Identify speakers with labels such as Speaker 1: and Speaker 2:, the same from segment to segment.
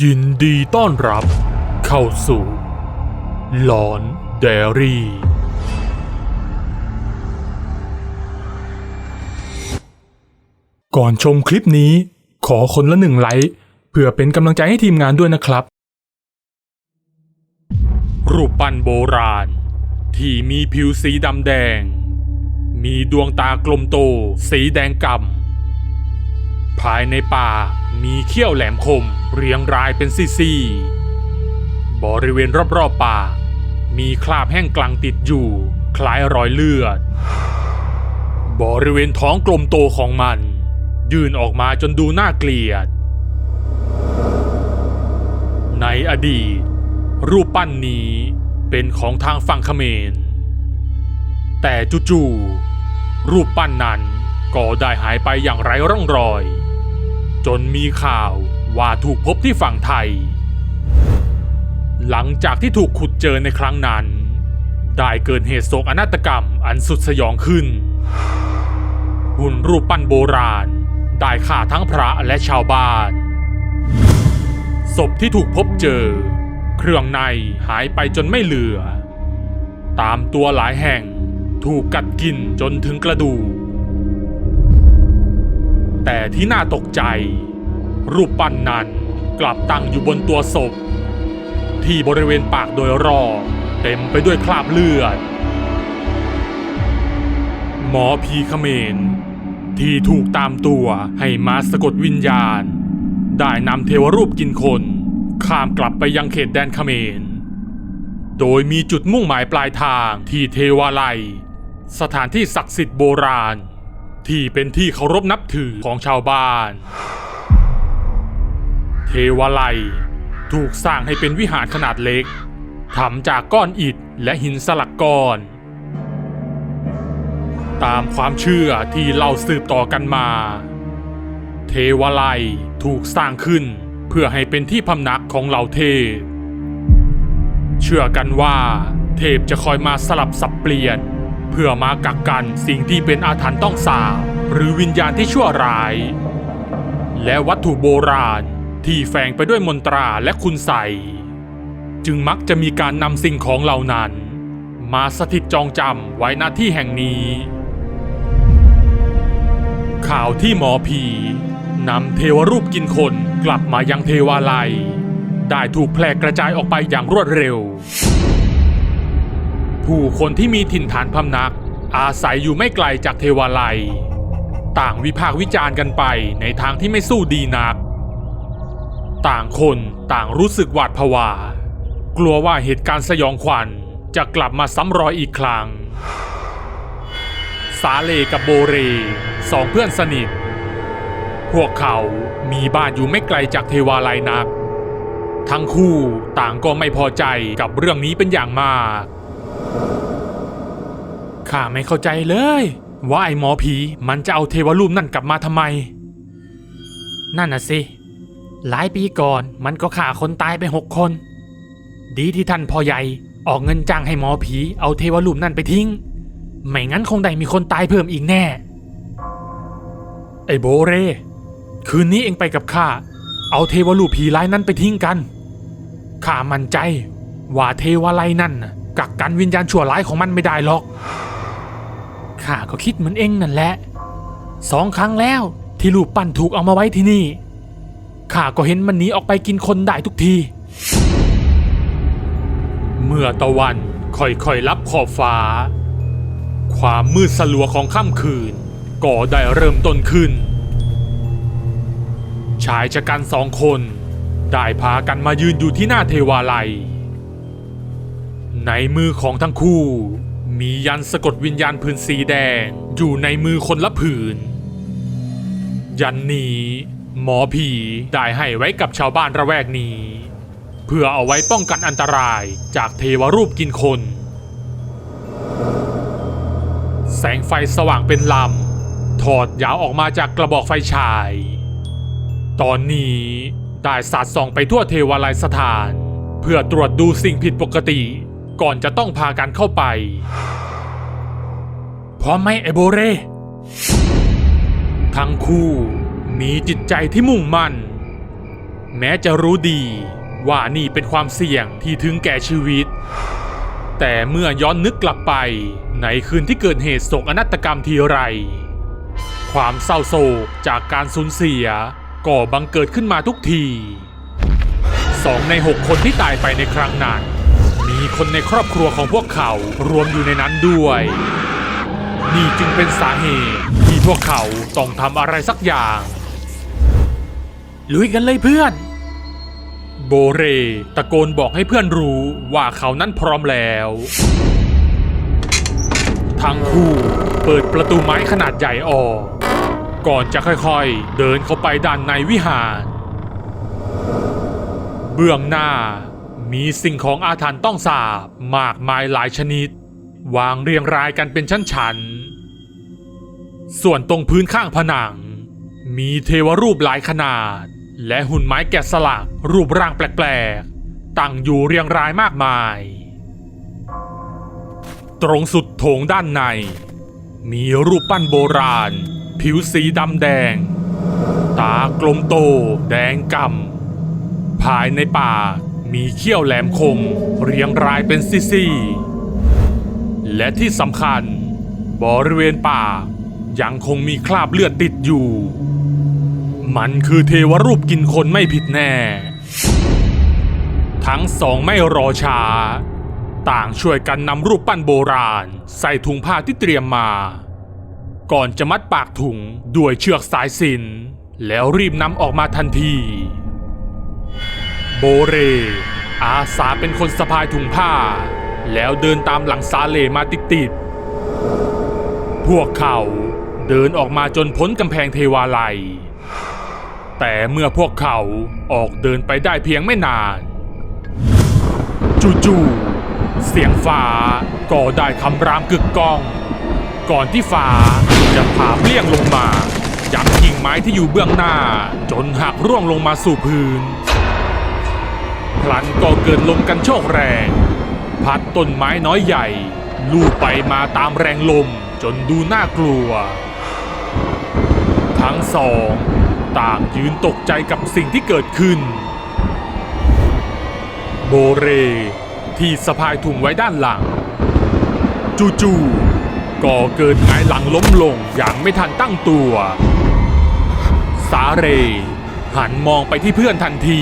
Speaker 1: ยินดีต้อนรับเข้าสู่หลอนไดอารี่ก่อนชมคลิปนี้ขอคนละ1 ไลค์เพื่อเป็นกำลังใจให้ทีมงานด้วยนะครับรูปปั้นโบราณที่มีผิวสีดำแดงมีดวงตากลมโตสีแดงก่ำภายในป่ามีเขี้ยวแหลมคมเรียงรายเป็นซี่ๆบริเวณรอบๆป่ามีคราบแห้งกลางติดอยู่คล้ายรอยเลือดบริเวณท้องกลมโตของมันยื่นออกมาจนดูน่าเกลียดในอดีตรูปปั้นนี้เป็นของทางฝั่งเขมรแต่จู่ๆรูปปั้นนั้นก็ได้หายไปอย่างไร้ร่องรอยจนมีข่าวว่าถูกพบที่ฝั่งไทยหลังจากที่ถูกขุดเจอในครั้งนั้นได้เกิดเหตุโศกนาฏกรรมอันสุดสยองขึ้นหุ่นรูปปั้นโบราณได้ฆ่าทั้งพระและชาวบ้านศพที่ถูกพบเจอเครื่องในหายไปจนไม่เหลือตามตัวหลายแห่งถูกกัดกินจนถึงกระดูกแต่ที่น่าตกใจรูปปั้นนั้นกลับตั้งอยู่บนตัวศพที่บริเวณปากโดยรอบเต็มไปด้วยคราบเลือดหมอผีเขมรที่ถูกตามตัวให้มาสะกดวิญญาณได้นำเทวรูปกินคนข้ามกลับไปยังเขตแดนเขมรโดยมีจุดมุ่งหมายปลายทางที่เทวาลัยสถานที่ศักดิ์สิทธิ์โบราณที่เป็นที่เคารพนับถือของชาวบ้านเทวาลัยถูกสร้างให้เป็นวิหารขนาดเล็กทำจากก้อนอิฐและหินสลักก้อนตามความเชื่อที่เล่าสืบต่อกันมาเทวาลัยถูกสร้างขึ้นเพื่อให้เป็นที่พำนักของเหล่าเทพเชื่อกันว่าเทพจะคอยมาสลับสับเปลี่ยนเพื่อมากักกันสิ่งที่เป็นอาถรรพ์ต้องสาปหรือวิญญาณที่ชั่วร้ายและวัตถุโบราณที่แฝงไปด้วยมนตราและคุณไสยจึงมักจะมีการนำสิ่งของเหล่านั้นมาสถิตจองจำไว้ณที่แห่งนี้ข่าวที่หมอผีนำเทวรูปกินคนกลับมายังเทวาลัยได้ถูกแพร่กระจายออกไปอย่างรวดเร็วผู้คนที่มีถิ่นฐานพำนักอาศัยอยู่ไม่ไกลจากเทวาลัยต่างวิพากษ์วิจารณ์กันไปในทางที่ไม่สู้ดีนักต่างคนต่างรู้สึกหวาดผวากลัวว่าเหตุการณ์สยองขวัญจะกลับมาซ้ำรอยอีกครั้งสาเลกับโบเรสองเพื่อนสนิทพวกเขามีบ้านอยู่ไม่ไกลจากเทวาลัยนักทั้งคู่ต่างก็ไม่พอใจกับเรื่องนี้เป็นอย่างมากข้าไม่เข้าใจเลยว่าไอ้หมอผีมันจะเอาเทวรูปนั่นกลับมาทำไมนั่นน่ะสิหลายปีก่อนมันก็ฆ่าคนตายไป6 คนดีที่ท่านพ่อใหญ่ออกเงินจ้างให้หมอผีเอาเทวรูปนั่นไปทิ้งไม่งั้นคงได้มีคนตายเพิ่มอีกแน่ไอ้โบเรคืนนี้เองไปกับข้าเอาเทวรูปผีร้ายนั้นไปทิ้งกันข้ามั่นใจว่าเทวาลัยนั่นกักกันวิญญาณชั่วร้ายของมันไม่ได้หรอกข้าก็คิดเหมือนเองนั่นแหละ2 ครั้งแล้วที่รูปปั้นถูกเอามาไว้ที่นี่ข้าก็เห็นมันหนีออกไปกินคนได้ทุกทีเมื่อตะวันค่อยๆลับขอบฟ้าความมืดสลัวของค่ำคืนก็ได้เริ่มต้นขึ้นชายชะกัน2 คนได้พากันมายืนอยู่ที่หน้าเทวาลัยในมือของทั้งคู่มียันสะกดวิญญาณผืนสีแดงอยู่ในมือคนละผืนยันนี้หมอผีได้ให้ไว้กับชาวบ้านระแวกนี้เพื่อเอาไว้ป้องกันอันตรายจากเทวรูปกินคนแสงไฟสว่างเป็นลำทอดยาวออกมาจากกระบอกไฟฉายตอนนี้ได้สาดส่องไปทั่วเทวาลัยสถานเพื่อตรวจดูสิ่งผิดปกติก่อนจะต้องพากันเข้าไปพร้อมไหมไอโบเรทั้งคู่มีจิตใจที่มุ่งมั่น แม้จะรู้ดีว่านี่เป็นความเสี่ยงที่ถึงแก่ชีวิตแต่เมื่อย้อนนึกกลับไปในคืนที่เกิดเหตุโศกนาฏกรรมทีไรความเศร้าโศกจากการสูญเสียก็บังเกิดขึ้นมาทุกที2 ใน 6คนที่ตายไปในครั้งนั้นมีคนในครอบครัวของพวกเขารวมอยู่ในนั้นด้วยนี่จึงเป็นสาเหตุที่พวกเขาต้องทำอะไรสักอย่างลุยกันเลยเพื่อนโบเรตะโกนบอกให้เพื่อนรู้ว่าเขานั้นพร้อมแล้วทั้งคู่เปิดประตูไม้ขนาดใหญ่ออกก่อนจะค่อยๆเดินเข้าไปด้านในวิหารเบื้องหน้ามีสิ่งของอาถรรพ์ต้องสาปมากมายหลายชนิดวางเรียงรายกันเป็นชั้นๆส่วนตรงพื้นข้างผนังมีเทวรูปหลายขนาดและหุ่นไม้แกะสลักรูปร่างแปลกๆตั้งอยู่เรียงรายมากมายตรงสุดโถงด้านในมีรูปปั้นโบราณผิวสีดำแดงตากลมโตแดงก่ำภายในปากมีเขี้ยวแหลมคมเรียงรายเป็นซี่ๆและที่สำคัญบริเวณปากยังคงมีคราบเลือดติดอยู่มันคือเทวรูปกินคนไม่ผิดแน่ทั้งสองไม่รอช้าต่างช่วยกันนำรูปปั้นโบราณใส่ถุงผ้าที่เตรียมมาก่อนจะมัดปากถุงด้วยเชือกสายสิญจน์แล้วรีบนำออกมาทันทีโบเรอาสาเป็นคนสะพายถุงผ้าแล้วเดินตามหลังซาเลมาติดๆพวกเขาเดินออกมาจนพ้นกำแพงเทวาลัยแต่เมื่อพวกเขาออกเดินไปได้เพียงไม่นานจู่ๆเสียงฟ้าก็ได้คำรามกึกก้องก่อนที่ฟ้าจะผ่าเปรี้ยงลงมาจากกิ่งไม้ที่อยู่เบื้องหน้าจนหักร่วงลงมาสู่พื้นพลันก็เกิดลมกันโชกแรงพัดต้นไม้น้อยใหญ่ลู่ไปมาตามแรงลมจนดูน่ากลัวทั้งสองต่างยืนตกใจกับสิ่งที่เกิดขึ้นโบเรที่สะพายถุงไว้ด้านหลังจู่ๆก็เกิดหงายหลังล้มลงอย่างไม่ทันตั้งตัวสาเรหันมองไปที่เพื่อนทันที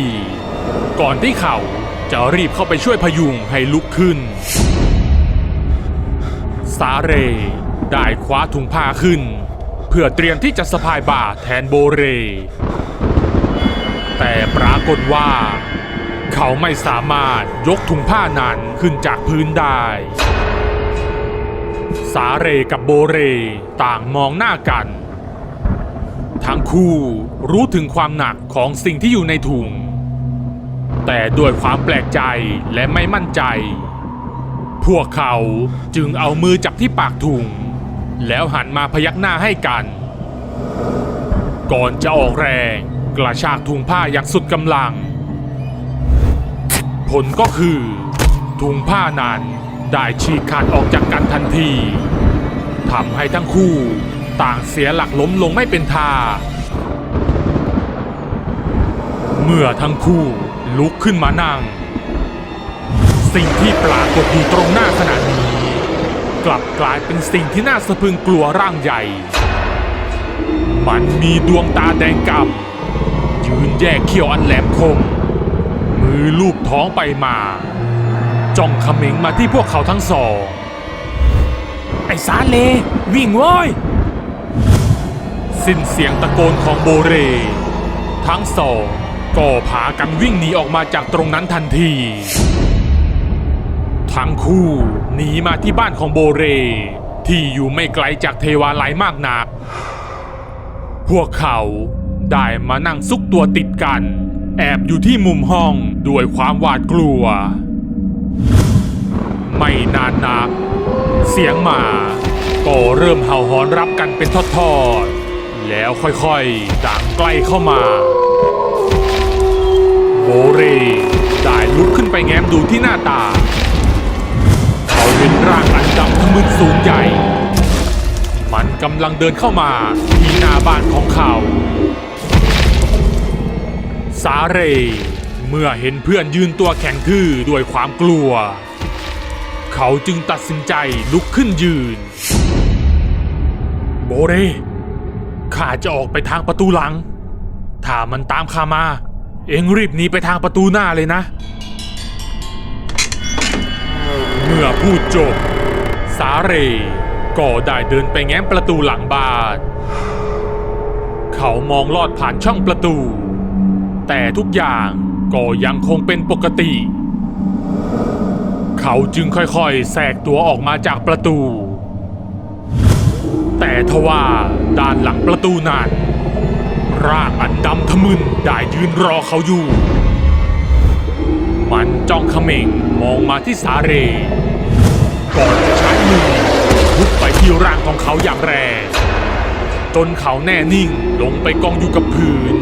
Speaker 1: ก่อนที่เขาจะรีบเข้าไปช่วยพยุงให้ลุกขึ้นสาเรได้คว้าถุงผ้าขึ้นเพื่อเตรียมที่จะสะพายบ่าแทนโบเรแต่ปรากฏว่าเขาไม่สามารถยกถุงผ้านั้นขึ้นจากพื้นได้สาเรกับโบเรต่างมองหน้ากันทั้งคู่รู้ถึงความหนักของสิ่งที่อยู่ในถุงแต่ด้วยความแปลกใจและไม่มั่นใจพวกเขาจึงเอามือจับที่ปากถุงแล้วหันมาพยักหน้าให้กันก่อนจะออกแรงกระชากถุงผ้าอย่างสุดกำลังผลก็คือถุงผ้านั้นได้ฉีกขาดออกจากกันทันทีทำให้ทั้งคู่ต่างเสียหลักล้มลงไม่เป็นท่าเมื่อทั้งคู่ลุกขึ้นมานั่งสิ่งที่ปรากฏอยู่ตรงหน้าขณะนี้กลับกลายเป็นสิ่งที่น่าสะพรึงกลัวร่างใหญ่มันมีดวงตาแดงกำยืนแยกเขี้ยวอันแหลมคมมือลูบท้องไปมาจ้องเขม็งมาที่พวกเขาทั้งสองไอ้สาเลวิ่งโว้ยสิ้นเสียงตะโกนของโบเรทั้งสองก็พากันวิ่งหนีออกมาจากตรงนั้นทันทีทั้งคู่หนีมาที่บ้านของโบเรที่อยู่ไม่ไกลจากเทวาลัยมากนักพวกเขาได้มานั่งซุกตัวติดกันแอบอยู่ที่มุมห้องด้วยความหวาดกลัวไม่นานนักเสียงหมาก็เริ่มเห่าหอนรับกันเป็นทอดๆแล้วค่อยๆดังใกล้เข้ามาโบเรได้ลุกขึ้นไปแง้มดูที่หน้าต่างเขาเห็นร่างอันดำทะมึนสูงใหญ่มันกำลังเดินเข้ามาที่หน้าบ้านของเขา สาเรเมื่อเห็นเพื่อนยืนตัวแข็งทื่อด้วยความกลัวเขาจึงตัดสินใจลุกขึ้นยืนโบเรข้าจะออกไปทางประตูหลังถ้ามันตามข้ามาเอ็งรีบหนีไปทางประตูหน้าเลยนะเมื่อพูดจบสาเรก็ได้เดินไปแง้มประตูหลังบ้านเขามองลอดผ่านช่องประตูแต่ทุกอย่างก็ยังคงเป็นปกติเขาจึงค่อยๆแทรกตัวออกมาจากประตูแต่ทว่าด้านหลังประตูนั้นร่างอันดำทะมึนได้ยืนรอเขาอยู่มันจ้องเขม่งมองมาที่สาเรก่อนจะใช้มือทุบไปที่ร่างของเขาอย่างแรงจนเขาแน่นิ่งลงไปกองอยู่กับพื้น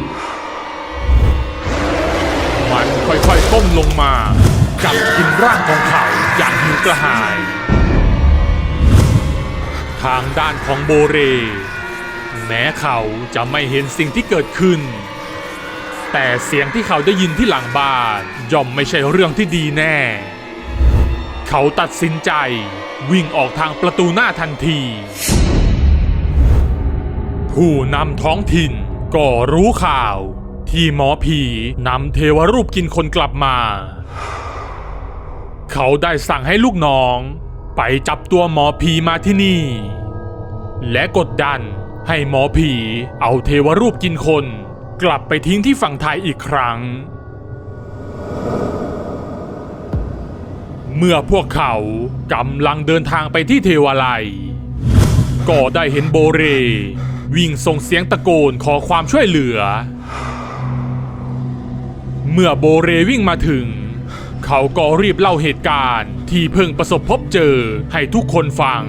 Speaker 1: มันค่อยๆก้มลงมากัดกินร่างของเขาอย่างหิวกระหายทางด้านของโบเรแม้เขาจะไม่เห็นสิ่งที่เกิดขึ้นแต่เสียงที่เขาได้ยินที่หลังบ้านย่อมไม่ใช่เรื่องที่ดีแน่เขาตัดสินใจวิ่งออกทางประตูหน้าทันทีผู้นำท้องถิ่นก็รู้ข่าวที่หมอผีนำเทวรูปกินคนกลับมาเขาได้สั่งให้ลูกน้องไปจับตัวหมอผีมาที่นี่และกดดันให้หมอผีเอาเทวรูปกินคนกลับไปทิ้งที่ฝั่งไทยอีกครั้งเมื่อพวกเขากำลังเดินทางไปที่เทวาลัยก็ได้เห็นโบเรวิ่งส่งเสียงตะโกนขอความช่วยเหลือเมื่อโบเรวิ่งมาถึงเขาก็รีบเล่าเหตุการณ์ที่เพิ่งประสบพบเจอให้ทุกคนฟัง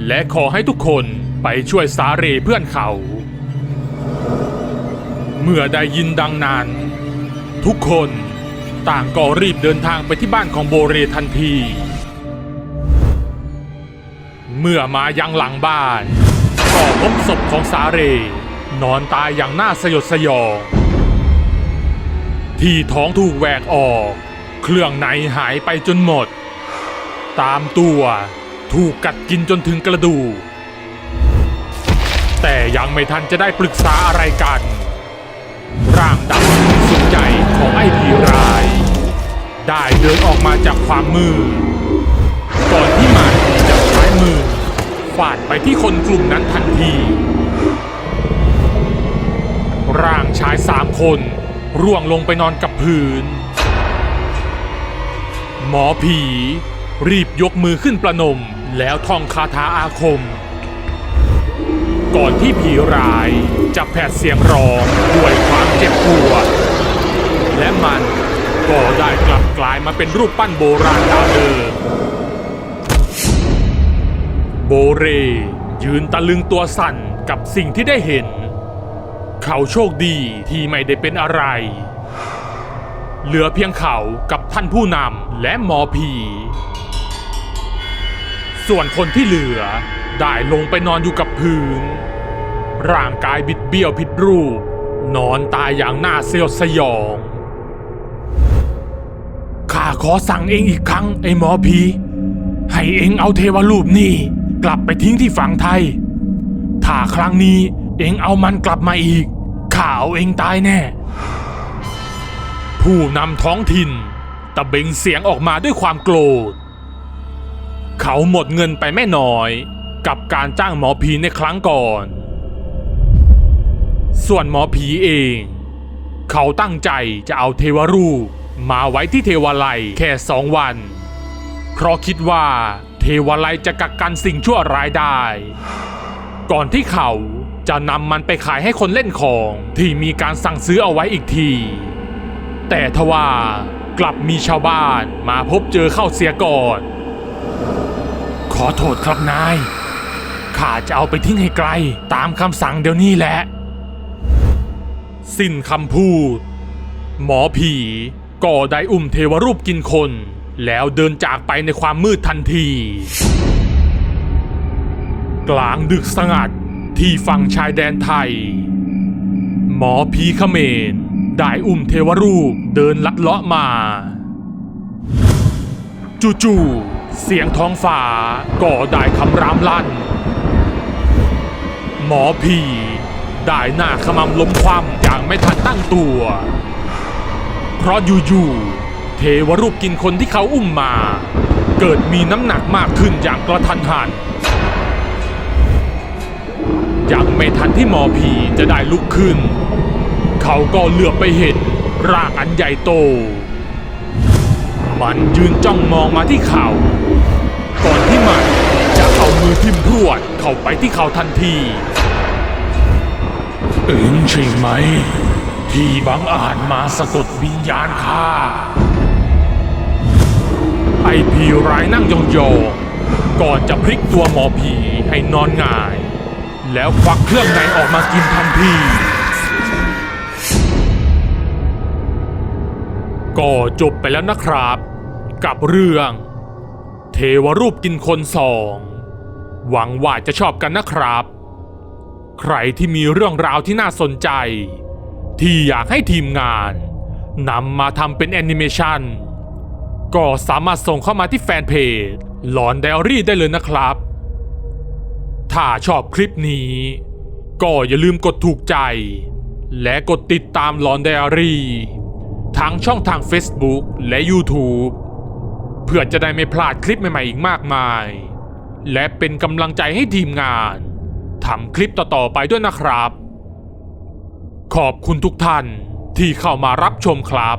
Speaker 1: และขอให้ทุกคนไปช่วยสาเรเพื่อนเขาเมื่อได้ยินดังนั้นทุกคนต่างก็รีบเดินทางไปที่บ้านของโบเรทันทีเมื่อมายังหลังบ้านก็พบศพของสาเรนอนตายอย่างน่าสยดสยองที่ท้องถูกแหวกออกเครื่องในหายไปจนหมดตามตัวถูกกัดกินจนถึงกระดูกแต่ยังไม่ทันจะได้ปรึกษาอะไรกันร่างดำสุดใหญ่ของไอ้ผีร้ายได้เดินออกมาจากความมืดก่อนที่มันจะใช้มือฟาดไปที่คนกลุ่มนั้นทันทีร่างชาย3 คนร่วงลงไปนอนกับพื้นหมอผีรีบยกมือขึ้นประนมแล้วท่องคาถาอาคมก่อนที่ผีร้ายจะแผดเสียงร้องด้วยความเจ็บปวดและมันก็ได้กลับกลายมาเป็นรูปปั้นโบราณดาวเดิมโบเรยืนตะลึงตัวสั่นกับสิ่งที่ได้เห็นเขาโชคดีที่ไม่ได้เป็นอะไรเหลือเพียงเขากับท่านผู้นำและหมอผีส่วนคนที่เหลือได้ลงไปนอนอยู่กับพื้นร่างกายบิดเบี้ยวผิดรูปนอนตายอย่างน่าสยดสยองข้าขอสั่งเองอีกครั้งไอ้หมอผีให้เองเอาเทวรูปนี่กลับไปทิ้งที่ฝั่งไทยถ้าครั้งนี้เองเอามันกลับมาอีกข้าเอาเองตายแน่ผู้นำท้องถิ่นตะเบงเสียงออกมาด้วยความโกรธเขาหมดเงินไปไม่น้อยกับการจ้างหมอผีในครั้งก่อนส่วนหมอผีเองเขาตั้งใจจะเอาเทวรูปมาไว้ที่เทวาลัยแค่2 วันเพราะคิดว่าเทวาลัยจะกักกันสิ่งชั่วร้ายได้ก่อนที่เขาจะนำมันไปขายให้คนเล่นของที่มีการสั่งซื้อเอาไว้อีกทีแต่ทว่ากลับมีชาวบ้านมาพบเจอเข้าเสียก่อนขอโทษครับนายข้าจะเอาไปทิ้งให้ไกลตามคำสั่งเดี๋ยวนี้แหละสิ้นคำพูดหมอผีก็ได้อุ้มเทวรูปกินคนแล้วเดินจากไปในความมืดทันทีกลางดึกสงัดที่ฝั่งชายแดนไทยหมอผีเขมร ได้อุ้มเทวรูปเดินลัดเลาะมาจู่ๆเสียงท้องฟ้าก็ได้คำรามลั่นหมอผีได้หน้าขมำล้มคว่ำอย่างไม่ทันตั้งตัวเพราะอยู่ๆเทวรูปกินคนที่เขาอุ้มมาเกิดมีน้ำหนักมากขึ้นอย่างกระทันหันยังไม่ทันที่หมอผีจะได้ลุกขึ้นเขาก็เหลือบไปเห็นร่างอันใหญ่โตมันยืนจ้องมองมาที่เขาก่อนที่มันจะเอามือทิ่มพรวดเข้าไปที่เขาทันทีเอ็งใช่ไหมที่บังอาจมาสะกดวิญญาณข้าไอ้ผีร้ายนั่งยองๆก่อนจะพลิกตัวหมอผีให้นอนหงายแล้วควักเครื่องในออกมากินทันทีก็จบไปแล้วนะครับกับเรื่องเทวรูปกินคนสองหวังว่าจะชอบกันนะครับใครที่มีเรื่องราวที่น่าสนใจที่อยากให้ทีมงานนำมาทำเป็นแอนิเมชันก็สามารถส่งเข้ามาที่แฟนเพจหลอนไดอารี่ได้เลยนะครับถ้าชอบคลิปนี้ก็อย่าลืมกดถูกใจและกดติดตามหลอนไดอารี่ทั้งช่องทาง Facebook และ YouTube เพื่อจะได้ไม่พลาดคลิปใหม่ๆอีกมากมายและเป็นกำลังใจให้ทีมงานทำคลิปต่อๆไปด้วยนะครับขอบคุณทุกท่านที่เข้ามารับชมครับ